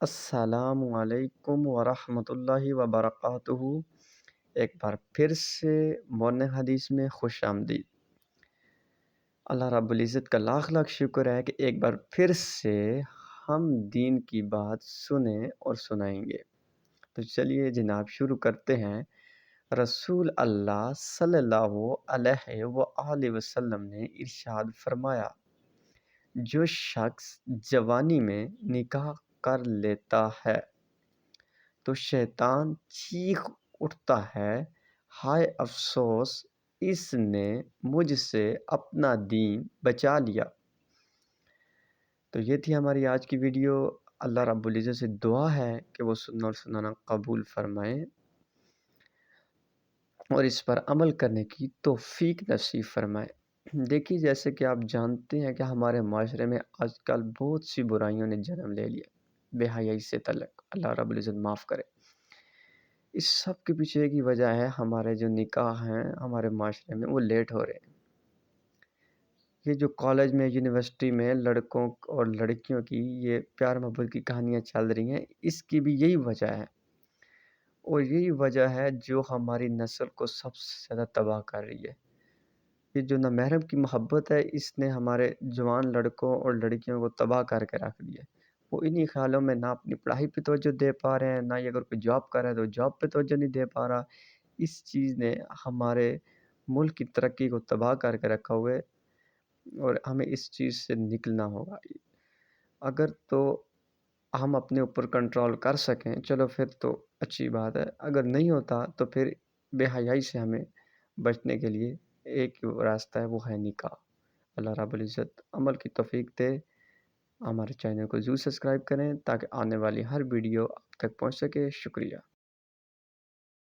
السلام علیکم ورحمۃ اللہ وبرکاتہ۔ ایک بار پھر سے مورننگ حدیث میں خوش آمدید۔ اللہ رب العزت کا لاکھ لاکھ شکر ہے کہ ایک بار پھر سے ہم دین کی بات سنیں اور سنائیں گے۔ تو چلیے جناب شروع کرتے ہیں۔ رسول اللہ صلی اللہ علیہ وآلہ وسلم نے ارشاد فرمایا، جو شخص جوانی میں نکاح کر لیتا ہے تو شیطان چیخ اٹھتا ہے، ہائے افسوس، اس نے مجھ سے اپنا دین بچا لیا۔ تو یہ تھی ہماری آج کی ویڈیو۔ اللہ رب العزت سے دعا ہے کہ وہ سننا اور سنانا قبول فرمائیں اور اس پر عمل کرنے کی توفیق نصیب فرمائے۔ دیکھیے، جیسے کہ آپ جانتے ہیں کہ ہمارے معاشرے میں آج کل بہت سی برائیوں نے جنم لے لیا، بے حیائی سے تعلق، اللہ رب العزت معاف کرے۔ اس سب کے پیچھے کی وجہ ہے ہمارے جو نکاح ہیں ہمارے معاشرے میں وہ لیٹ ہو رہے ہیں۔ یہ جو کالج میں، یونیورسٹی میں لڑکوں اور لڑکیوں کی یہ پیار محبت کی کہانیاں چل رہی ہیں، اس کی بھی یہی وجہ ہے، اور یہی وجہ ہے جو ہماری نسل کو سب سے زیادہ تباہ کر رہی ہے۔ یہ جو نامحرم کی محبت ہے، اس نے ہمارے جوان لڑکوں اور لڑکیوں کو تباہ کر کے رکھ دیا ہے۔ وہ انہی خیالوں میں نہ اپنی پڑھائی پہ توجہ دے پا رہے ہیں، نہ ہی اگر کوئی جاب کر رہا ہے تو جاب پہ توجہ نہیں دے پا رہا۔ اس چیز نے ہمارے ملک کی ترقی کو تباہ کر کے رکھا ہوا ہے، اور ہمیں اس چیز سے نکلنا ہوگا۔ اگر تو ہم اپنے اوپر کنٹرول کر سکیں چلو پھر تو اچھی بات ہے، اگر نہیں ہوتا تو پھر بے حیائی سے ہمیں بچنے کے لیے ایک راستہ ہے، وہ ہے نکاح۔ اللہ رب العزت عمل کی توفیق دے۔ ہمارے چینل کو ضرور سبسکرائب کریں تاکہ آنے والی ہر ویڈیو آپ تک پہنچ سکے۔ شکریہ۔